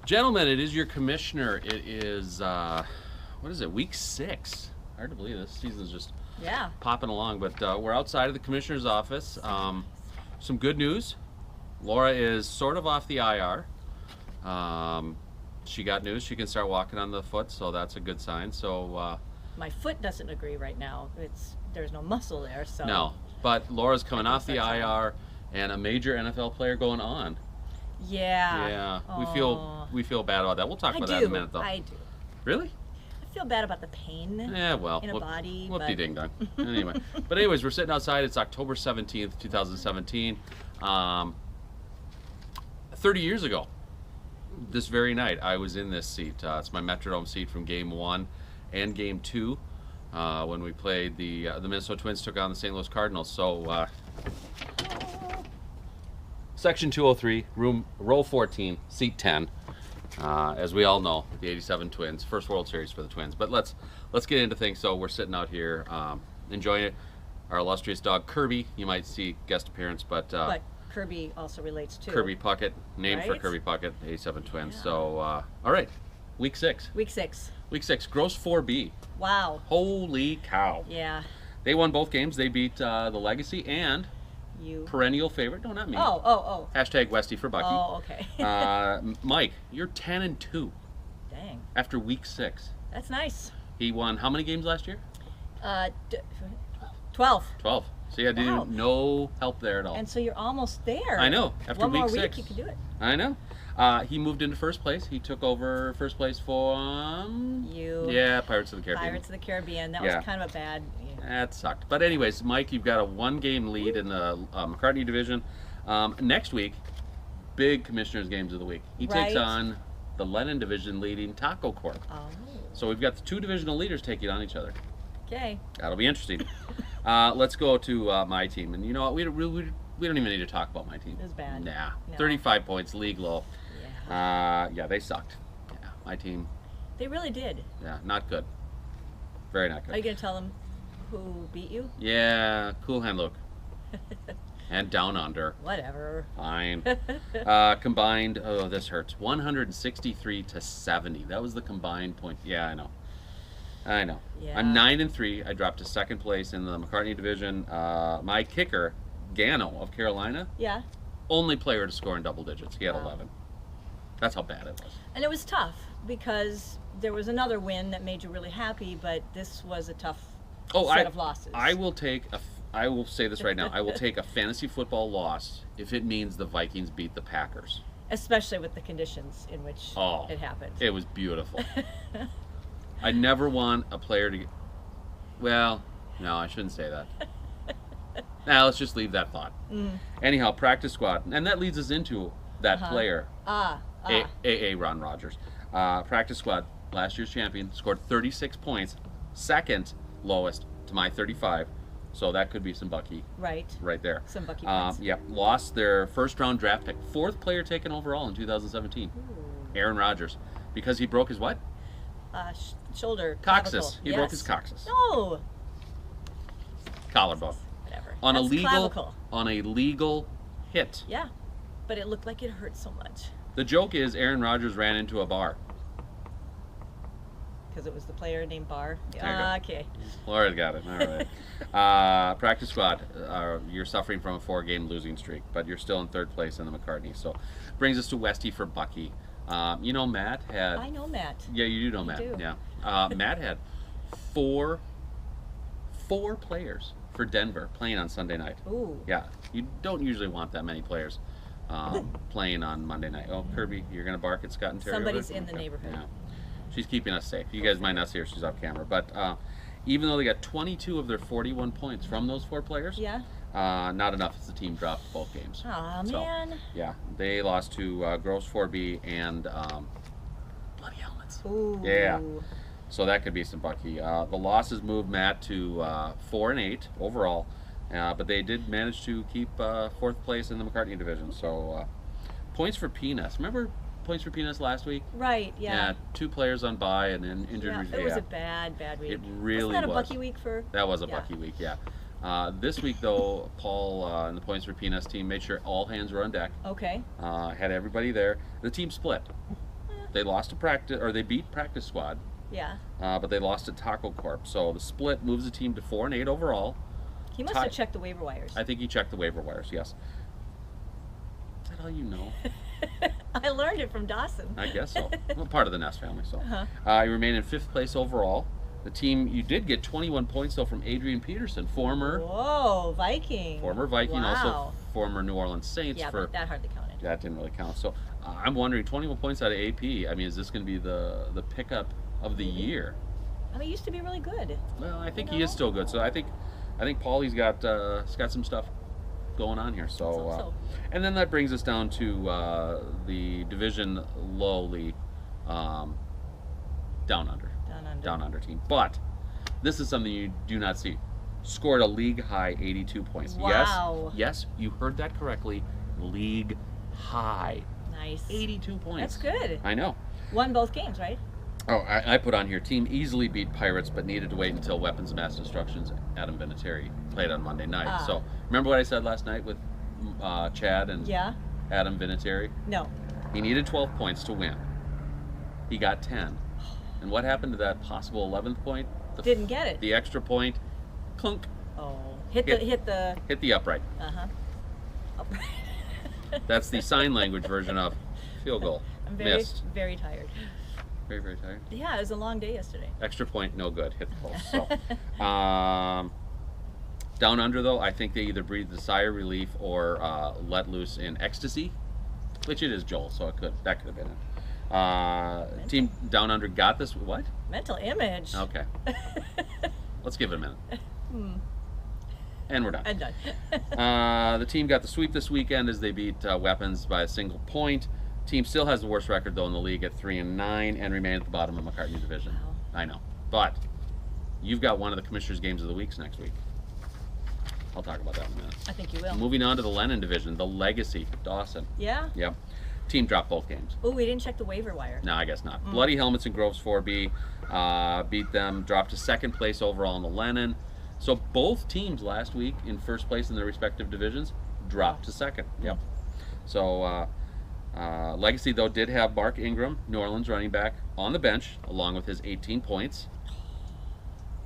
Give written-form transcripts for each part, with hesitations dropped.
Gentlemen, it is your commissioner. It is, what is it, week 6. Hard to believe this season's just Yeah. popping along, but we're outside of the commissioner's office. Some good news. Laura is sort of off the IR. She got news. She can start walking on the foot, so that's a good sign. So My foot doesn't agree right now. There's no muscle there, so. no, but Laura's coming off the That's IR, and a major NFL player going on. Yeah. Yeah, Aw. we feel bad about that. We'll talk I about do. that in a minute, though. I do. Really? I feel bad about the pain Yeah, well, in a body. whoopty but ding dong. Anyway, but anyways, we're sitting outside. It's October 17th, 2017. 30 years ago, this very night, I was in this seat. It's my Metrodome seat from Game 1 and Game 2 when we played the Minnesota Twins took on the St. Louis Cardinals. So, Section 203, row 14, seat 10. As we all know, the '87 Twins, first World Series for the Twins. But let's get into things. So we're sitting out here enjoying it. Our illustrious dog Kirby, you might see guest appearance, but Kirby also relates to Kirby Puckett, named for Right? Kirby Puckett, '87 Twins. Yeah. So all right, week 6. Week 6. Week 6, gross 4B. Wow. Holy cow! Yeah. They won both games. They beat the Legacy and You. perennial favorite. No, not me. Oh. Hashtag Westy for Bucky. Oh, okay. Mike, you're 10-2 Dang. after week 6. That's nice. He won how many games last year? 12. 12. So yeah, Wow. no help there at all. And so you're almost there. I know. After One week more 6, week, you can do it. I know. He moved into first place. He took over first place for You. Pirates of the Caribbean. Pirates of the Caribbean. That Yeah. was kind of a bad. That sucked. But anyways, Mike, you've got a 1-game lead in the McCartney division. Next week, big commissioners games of the week. He takes Right. on the Lennon division leading Taco Corp. Oh. So we've got the 2 divisional leaders taking on each other. Okay. That'll be interesting. Let's go to my team. And you know what? We don't even need to talk about my team. It was bad. Nah. No. 35 points, league low. Yeah. Yeah, they sucked. Yeah, my team, They really did. yeah, not good. Very not Are you good. going to tell them who beat you? Yeah, cool hand look. And down under. Whatever. Fine. Combined, oh, this hurts. 163 to 70. That was the combined point. Yeah, I know. Yeah. I'm 9-3. I dropped to second place in the McCartney division. My kicker, Gano of Carolina, Yeah. only player to score in double digits. He had Wow. 11. That's how bad it was. And it was tough because there was another win that made you really happy, but this was a tough set of losses. I will say this right now. I will take a fantasy football loss if it means the Vikings beat the Packers. Especially with the conditions in which Oh, it happened. It was beautiful. I never want a player to get. Well, no, I shouldn't say that. Now let's just leave that thought. Anyhow, practice squad, and that leads us into that player, AA Ron Rodgers. Practice squad, last year's champion, scored 36 points, second lowest to my 35. So that could be some Bucky Right. right there. Some Bucky points. Yep, lost their first round draft pick, 4th player taken overall in 2017. Ooh. Aaron Rodgers, because he broke his what? Shoulder. Coccyx. clavicle. He broke Yes. his coccyx. No. Collarbone. Whatever. On That's a legal clavicle. on a legal hit. Yeah. But it looked like it hurt so much The joke is Aaron Rodgers ran into a bar. because it was the player named Barr. There you go. Okay. Laura's got it. All right. Practice squad. You're suffering from a 4-game losing streak, but you're still in 3rd place in the McCartney. So brings us to Westy for Bucky. You know Matt had. I know Matt. Yeah, you do know You Matt. do. Yeah. Matt had four players for Denver playing on Sunday night. Ooh. Yeah, you don't usually want that many players playing on Monday night. Oh, Kirby, you're gonna bark at Scott and Terry. Somebody's over? in the neighborhood. Yeah, she's keeping us safe. You guys might not see her; she's off camera. But even though they got 22 of their 41 points from those 4 players, Yeah. not enough as the team dropped both games. Aw, So, man. Yeah, they lost to Gross 4B and Bloody Helmets. Ooh. Yeah. So that could be some Bucky. The losses moved Matt to 4-8 overall, but they did manage to keep 4th place in the McCartney division. So points for Peanuts. Remember points for Peanuts last week? Right. Yeah. 2 players on bye and then injured. Yeah, it was a bad week. It really Wasn't that a was. Bucky week for? That was a Yeah. Bucky week, yeah. This week, though, Paul and the Points for Peanuts team made sure all hands were on deck. Okay. Had everybody there. The team split. They lost to practice, or they beat Practice Squad. Yeah. But they lost to Taco Corp. So the split moves the team to 4-8 overall. He must have checked the waiver wires. I think he checked the waiver wires. Yes. Is that all you know? I learned it from Dawson. I guess so. Well, part of the Nest family. So you remain in 5th place overall. The team, you did get 21 points though from Adrian Peterson, former Viking. Former Viking, wow. Also former New Orleans Saints. Yeah, but that hardly counted. That didn't really count. So I'm wondering, 21 points out of AP. I mean, is this going to be the pickup of the year? I mean, he used to be really good. Well, I think he is still good. So I think Paulie's got some stuff going on here. So and then that brings us down to the division lowly down under team. But this is something you do not see. Scored a league high 82 points. Wow. Yes, you heard that correctly. League high. Nice. 82 points. That's good. I know. Won both games, right? Oh, I put on here, team easily beat Pirates, but needed to wait until Weapons of Mass Destruction's Adam Vinatieri played on Monday night. So remember what I said last night with Chad and Adam Vinatieri? No. He needed 12 points to win. He got 10. And what happened to that possible 11th point? Didn't get it. The extra point, clunk. Oh, hit the upright. Upright. That's the sign language version of field goal. I'm missed. Very tired. Very, very tired. Yeah, it was a long day yesterday. Extra point, no good. Hit the post. So, down under though, I think they either breathed a sigh of relief or let loose in ecstasy, which it is Joel, so that could have been it. Team down under got this. What? Mental image. Okay. Let's give it a minute. And we're done. I'm done. The team got the sweep this weekend as they beat Weapons by a single point. Team still has the worst record though in the league at 3-9 and remain at the bottom of McCartney division. Wow. I know, but you've got one of the Commissioner's Games of the Weeks next week. I'll talk about that in a minute. I think you will. Moving on to the Lennon division, the Legacy, Dawson. Yeah? Yep. Team dropped both games. Oh, we didn't check the waiver wire. No, I guess not. Bloody Helmets and Groves 4B beat them, dropped to 2nd place overall in the Lennon. So both teams last week in 1st place in their respective divisions dropped to 2nd. Yep. So Legacy, though, did have Mark Ingram, New Orleans running back, on the bench, along with his 18 points.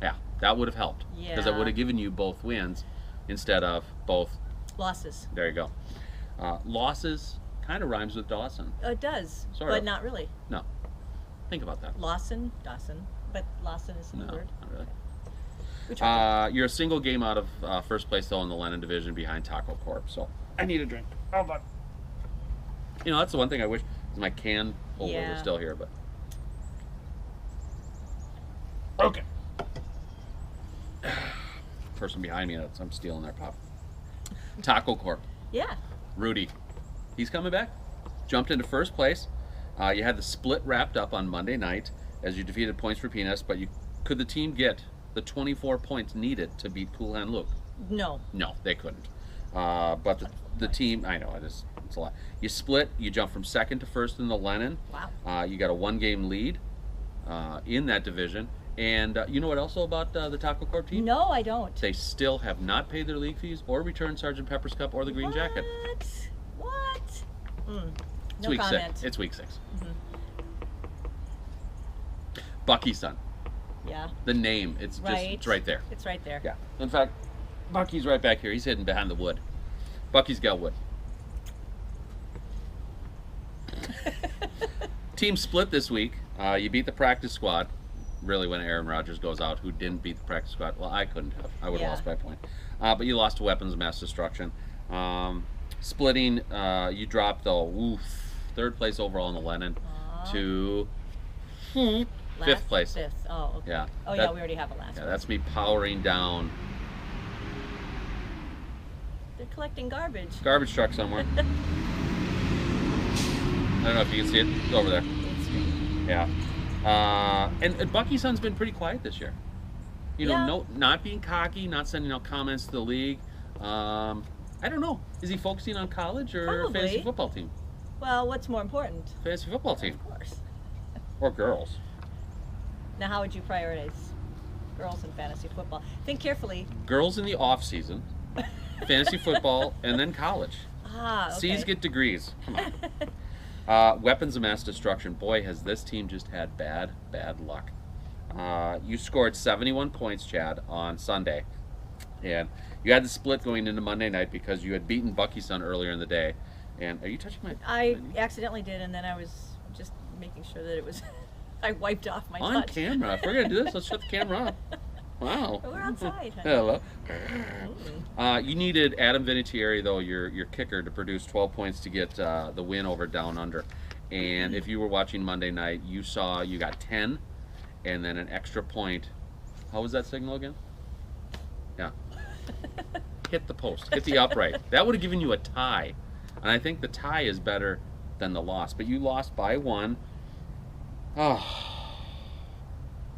Yeah, that would have helped. Yeah. Because it would have given you both wins instead of both losses. There you go. Losses kind of rhymes with Dawson. It does, sort but of. Not really. No. Think about that. Dawson, but Lawson is the word. Not really. You're a single game out of 1st place, though, in the Lennon division behind Taco Corp. So I need a drink. Hold on. You know, that's the one thing I wish is my can holder was still here, but. Okay. Person behind me, I'm stealing their pop. Taco Corp. Yeah. Rudy. He's coming back. Jumped into 1st place. You had the split wrapped up on Monday night as you defeated Points for Peanuts, but could the team get the 24 points needed to beat Cool Hand Luke? No. No, they couldn't. But the team, I know, it's a lot. You split, you jump from 2nd to 1st in the Lennon. Wow. You got a 1-game lead in that division. And you know what else about the Taco Corp team? No, I don't. They still have not paid their league fees or returned Sergeant Pepper's Cup or the Green Jacket. What? It's no comment. It's week 6. Bucky's son. Yeah. The name, it's right there. It's right there. Yeah. In fact, Bucky's right back here. He's hidden behind the wood. Bucky's got wood. Team split this week. You beat the practice squad. Really, when Aaron Rodgers goes out, who didn't beat the practice squad? Well, I couldn't have. I would have lost by a point. But you lost to Weapons of Mass Destruction. Splitting, you dropped though. 3rd place overall in the Lennon to 5th place. 5th. Oh, okay. Yeah. Oh, yeah, we already have a last. Yeah, that's me powering down. They're collecting garbage. Garbage truck somewhere. I don't know if you can see it. It's over there. Yeah. And Bucky's son's been pretty quiet this year. You know, not being cocky, not sending out comments to the league. I don't know. Is he focusing on college or fantasy football team? Well, what's more important? Fantasy football team. Of course. Or girls. Now, how would you prioritize girls in fantasy football? Think carefully. Girls in the off season, fantasy football, and then college. Ah, okay. C's get degrees. Come on. Weapons of mass destruction. Boy, has this team just had bad luck. You scored 71 points, Chad, on Sunday. And you had the split going into Monday night because you had beaten Bucky Sun earlier in the day. And are you touching my... I accidentally did, and then I was just making sure that it was... I wiped off my on touch. camera. If we're going to do this, let's shut the camera off. Wow. We're outside. Hello. You needed Adam Vinatieri, though, your kicker, to produce 12 points to get the win over Down Under. And if you were watching Monday night, you saw you got 10 and then an extra point. How was that signal again? Yeah. Hit the post. Hit the upright. That would have given you a tie. And I think the tie is better than the loss. But you lost by 1. Oh,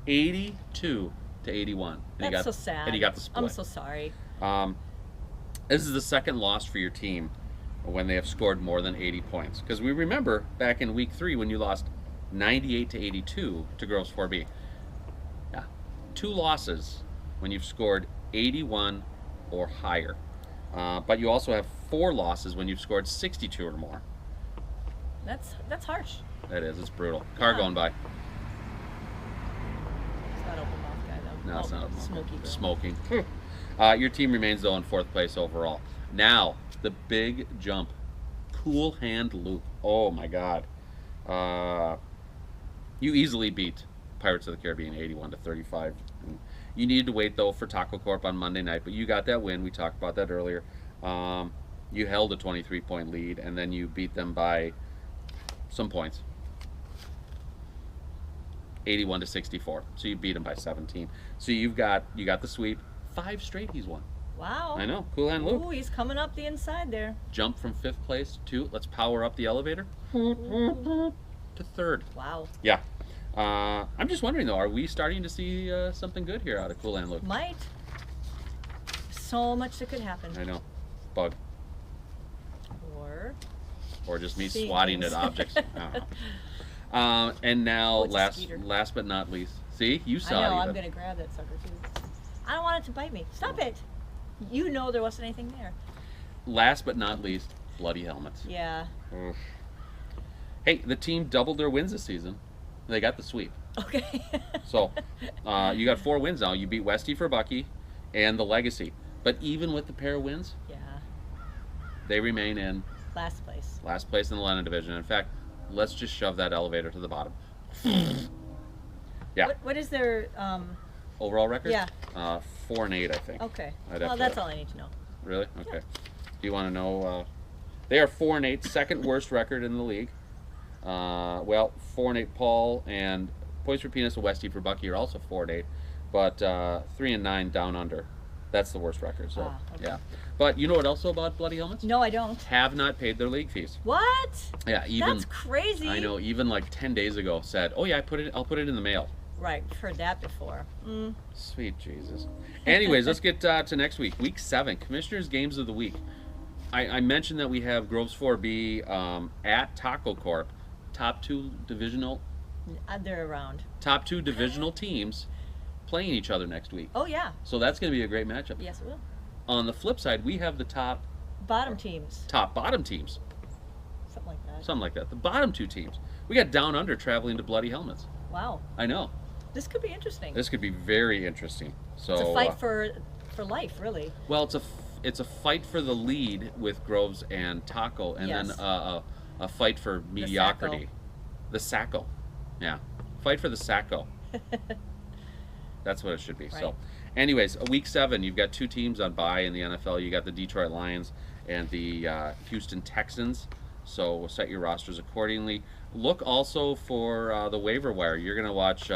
82 to 81. And That's so sad. And you got the split. I'm so sorry. This is the second loss for your team when they have scored more than 80 points. Because we remember back in week 3 when you lost 98 to 82 to Groves 4B. Yeah, 2 losses when you've scored 81 or higher. But you also have 4 losses when you've scored 62 or more. That's harsh. That is. It's brutal. Car going by. It's not open mouth guy though. No, it's not. Smoky girl. Smoking. Your team remains though in 4th place overall. Now the big jump. Cool Hand Luke. Oh my God. You easily beat Pirates of the Caribbean 81 to 35. You needed to wait though for Taco Corp on Monday night, but you got that win. We talked about that earlier. You held a 23-point lead, and then you beat them by some points. 81 to 64. So you beat them by 17. So you got the sweep. 5 straight he's won. Wow. I know. Cool Hand Luke. Ooh, he's coming up the inside there. Jump from 5th place to, let's power up the elevator, to 3rd. Wow. Yeah. I'm just wondering though, are we starting to see something good here out of Cool Hand Luke? Might. So much that could happen. I know. Bug. Or just me Seeing swatting things. at objects. I don't know. And now, Oh, it's a skeeter. last but not least. See, you saw I know, it. I'm going to grab that sucker too. I don't want it to bite me. Stop it. You know there wasn't anything there. Last but not least, Bloody Helmets. Yeah. Oof. Hey, the team doubled their wins this season. They got the sweep. Okay. So, you got 4 wins now. You beat Westy for Bucky and the Legacy. But even with the pair of wins, Yeah. they remain in Last place. last place in the Lennon division. In fact, let's just shove that elevator to the bottom. Yeah. What is their Overall record? Yeah. 4-8, I think. Okay. I'd have Well, to- that's all I need to know. Really? Okay. Do you want to know? They are 4-8, second worst record in the league. Well, 4-8 Paul and Points for Penis and Westy for Bucky are also 4-8, but 3-9 Down Under. That's the worst record. So Okay. yeah. But you know what else about Bloody Helmets? No, I don't. Have not paid their league fees. What? Yeah, even That's crazy. I know. Even like 10 days ago, said, "Oh yeah, I'll put it in the mail." Right. I've heard that before. Sweet Jesus. Anyways, let's get to next week. Week 7, Commissioners Games of the Week. I mentioned that we have Groves 4B at Taco Corp. Top two divisional teams playing each other next week. Oh, yeah. So that's going to be a great matchup. Yes, it will. On the flip side, we have the top Bottom teams. bottom teams. Something like that. Something like that. The bottom 2 teams. We got Down Under traveling to Bloody Helmets. Wow. I know. This could be interesting. This could be very interesting. So It's a fight for life, really. well, it's a fight for the lead with Groves and Taco, and Yes. then a fight for mediocrity. The Sacco. Yeah. Fight for the Sacco. That's what it should be. Right. So, anyways, week 7, you've got 2 teams on bye in the NFL. You got the Detroit Lions and the Houston Texans. So set your rosters accordingly. Look also for the waiver wire. You're going to watch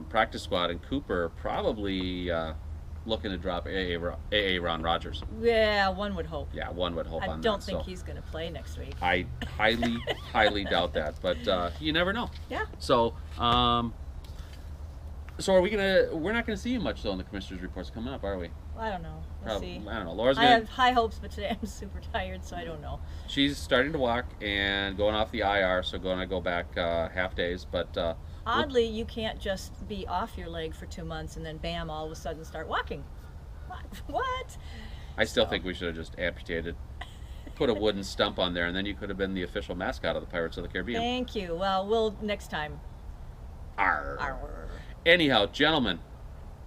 Practice Squad and Cooper probably looking to drop AA Ron Rodgers. Yeah, one would hope. Yeah, one would hope I on that. don't think So he's going to play next week. I highly doubt that, but you never know. Yeah. So, so we're not gonna see you much though in the commissioner's reports coming up, are we? Well, I don't know. We'll see. I don't know. Laura's I gonna. have high hopes, but today I'm super tired, so I don't know. She's starting to walk and going off the IR, so gonna go back half days. But Oddly, you can't just be off your leg for 2 months and then bam, all of a sudden start walking. What? I still think we should have just amputated put a wooden stump on there, and then you could have been the official mascot of the Pirates of the Caribbean. Thank you. Well, we'll next time. Arr. Arr. Anyhow, gentlemen,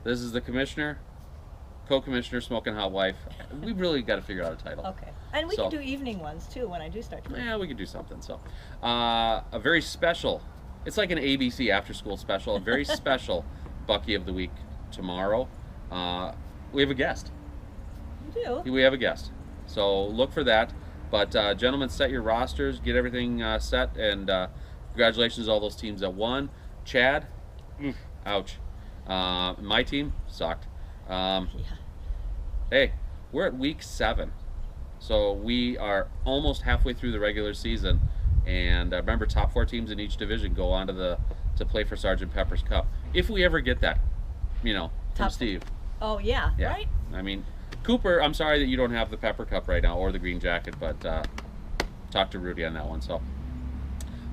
this is the commissioner, co-commissioner, smoking hot wife. We really got to figure out a title. Okay. And we can do evening ones too when I do start to work. Yeah, we could do something. So, a very special. It's like an ABC after-school special. A very special Bucky of the Week tomorrow. We have a guest. We do. We have a guest. So look for that. But gentlemen, set your rosters, get everything set, and congratulations to all those teams that won. Chad, ouch. My team sucked. Yeah. Hey, we're at week 7. So we are almost halfway through the regular season. And remember, top 4 teams in each division go on to play for Sergeant Pepper's Cup. If we ever get that, from Steve. Oh, yeah, Yeah. right? I mean, Cooper, I'm sorry that you don't have the Pepper Cup right now or the green jacket, but talk to Rudy on that one. So,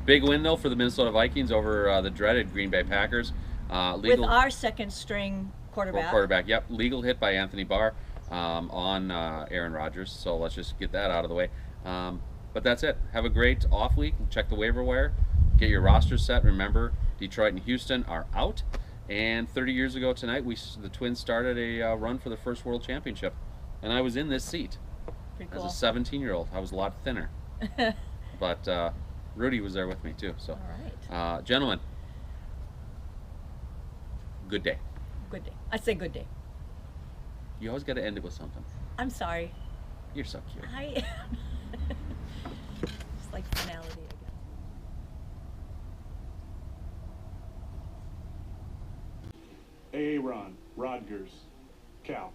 big win, though, for the Minnesota Vikings over the dreaded Green Bay Packers. With our second string quarterback. Yep. Legal hit by Anthony Barr on Aaron Rodgers. So let's just get that out of the way. But that's it. Have a great off week. Check the waiver wire. Get your roster set. Remember, Detroit and Houston are out. And 30 years ago tonight, the Twins started a run for the first World Championship. And I was in this seat. Pretty cool. As a 17-year-old. I was a lot thinner. But Rudy was there with me, too. So, all right. Gentlemen, good day. Good day. I say good day. You always got to end it with something. I'm sorry. You're so cute. I It's like finality again. Aaron Rodgers, Cal.